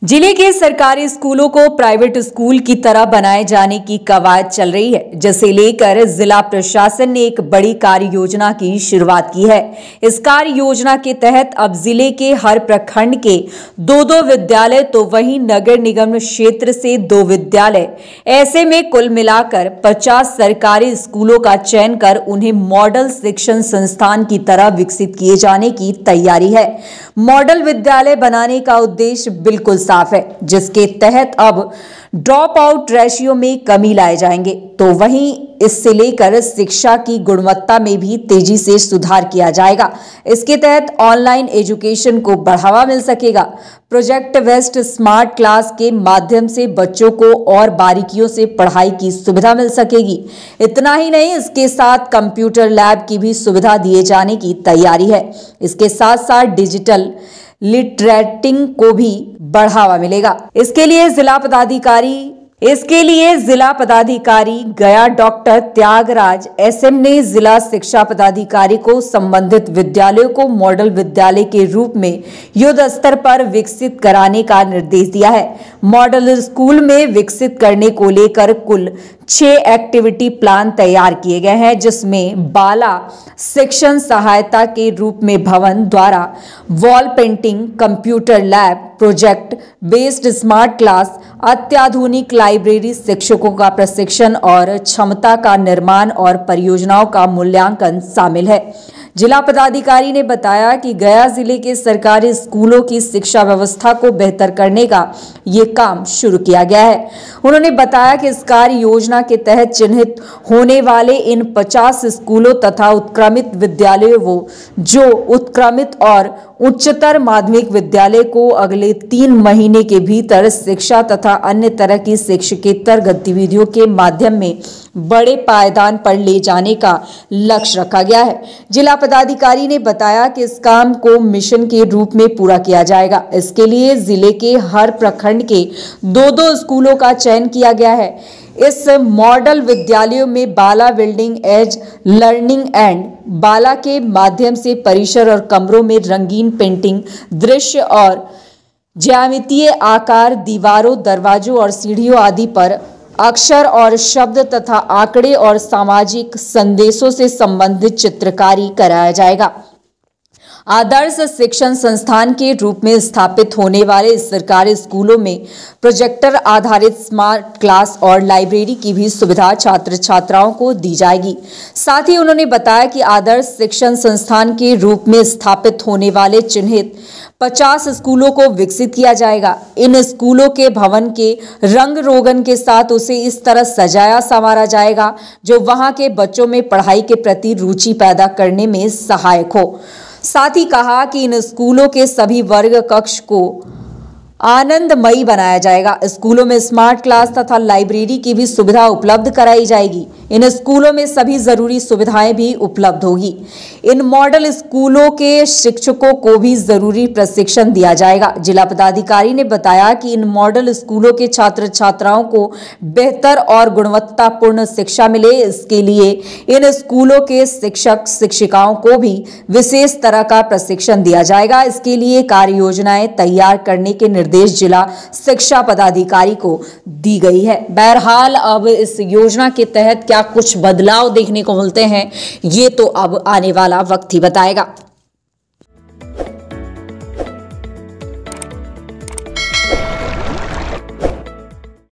जिले के सरकारी स्कूलों को प्राइवेट स्कूल की तरह बनाए जाने की कवायद चल रही है, जिसे लेकर जिला प्रशासन ने एक बड़ी कार्य योजना की शुरुआत की है। इस कार्य योजना के तहत अब जिले के हर प्रखंड के दो विद्यालय तो वहीं नगर निगम क्षेत्र से 2 विद्यालय, ऐसे में कुल मिलाकर 50 सरकारी स्कूलों का चयन कर उन्हें मॉडल शिक्षण संस्थान की तरह विकसित किए जाने की तैयारी है। मॉडल विद्यालय बनाने का उद्देश्य बिल्कुल साफ है, जिसके तहत अब ड्रॉप आउट रेशियो में कमी लाए जाएंगे, तो वहीं इससे लेकर शिक्षा की गुणवत्ता में भी तेजी से सुधार किया जाएगा। इसके तहत ऑनलाइन एजुकेशन को बढ़ावा मिल सकेगा। प्रोजेक्ट वेस्ट स्मार्ट क्लास के माध्यम से बच्चों को और बारीकियों से पढ़ाई की सुविधा मिल सकेगी। इतना ही नहीं, इसके साथ कंप्यूटर लैब की भी सुविधा दिए जाने की तैयारी है। इसके साथ साथ डिजिटल लिटरेटिंग को भी बढ़ावा मिलेगा। इसके लिए जिला पदाधिकारी गया डॉक्टर त्यागराज एसएम ने जिला शिक्षा पदाधिकारी को संबंधित विद्यालयों को मॉडल विद्यालय के रूप में युद्ध स्तर पर विकसित कराने का निर्देश दिया है। मॉडल स्कूल में विकसित करने को लेकर कुल 6 एक्टिविटी प्लान तैयार किए गए हैं, जिसमें बाला शिक्षण सहायता के रूप में भवन द्वारा wall painting, computer lab, project based smart class, अत्याधुनिक लाइब्रेरी, शिक्षकों का प्रशिक्षण और क्षमता का निर्माण और परियोजनाओं का मूल्यांकन शामिल है। जिला पदाधिकारी ने बताया कि गया जिले के सरकारी स्कूलों की शिक्षा व्यवस्था को बेहतर करने का ये काम शुरू किया गया है। उन्होंने बताया कि इस कार्य योजना के तहत चिन्हित होने वाले इन 50 स्कूलों तथा उत्क्रमित विद्यालयों वो जो उत्क्रमित और उच्चतर माध्यमिक विद्यालय को अगले 3 महीने के भीतर शिक्षा तथा अन्य तरह की शिक्षकेतर गतिविधियों के माध्यम में बड़े पायदान पर ले जाने का लक्ष्य रखा गया है। जिला पदाधिकारी ने बताया कि इस काम को मिशन के रूप में पूरा किया जाएगा। इसके लिए जिले के हर प्रखंड के 2 स्कूलों का चयन किया गया है। इस मॉडल विद्यालयों में बाला बिल्डिंग एज लर्निंग एंड बाला के माध्यम से परिसर और कमरों में रंगीन पेंटिंग, दृश्य और ज्यामितीय आकार, दीवारों, दरवाजों और सीढ़ियों आदि पर अक्षर और शब्द तथा आंकड़े और सामाजिक संदेशों से संबंधित चित्रकारी कराया जाएगा। आदर्श शिक्षण संस्थान के रूप में स्थापित होने वाले इस सरकारी स्कूलों में प्रोजेक्टर आधारित स्मार्ट क्लास और लाइब्रेरी की भी सुविधा छात्र छात्राओं को दी जाएगी। साथ ही उन्होंने बताया कि आदर्श शिक्षण संस्थान के रूप में स्थापित होने वाले चिन्हित 50 स्कूलों को विकसित किया जाएगा। इन स्कूलों के भवन के रंग रोगन के साथ उसे इस तरह सजाया संवारा जाएगा जो वहां के बच्चों में पढ़ाई के प्रति रुचि पैदा करने में सहायक हो। साथ ही कहा कि इन स्कूलों के सभी वर्ग कक्ष को आनंदमयी बनाया जाएगा। स्कूलों में स्मार्ट क्लास तथा लाइब्रेरी की भी सुविधा उपलब्ध कराई जाएगी। इन स्कूलों में सभी जरूरी सुविधाएं भी उपलब्ध होगी। इन मॉडल स्कूलों के शिक्षकों को भी जरूरी प्रशिक्षण दिया जाएगा। जिला पदाधिकारी ने बताया कि इन मॉडल स्कूलों के छात्र छात्राओं को बेहतर और गुणवत्तापूर्ण शिक्षा मिले, इसके लिए इन स्कूलों के शिक्षक शिक्षिकाओं को भी विशेष तरह का प्रशिक्षण दिया जाएगा। इसके लिए कार्य योजनाएं तैयार करने के निर्देश जिला शिक्षा पदाधिकारी को दी गई है। बहरहाल अब इस योजना के तहत क्या कुछ बदलाव देखने को मिलते हैं, ये तो अब आने वाला वक्त ही बताएगा।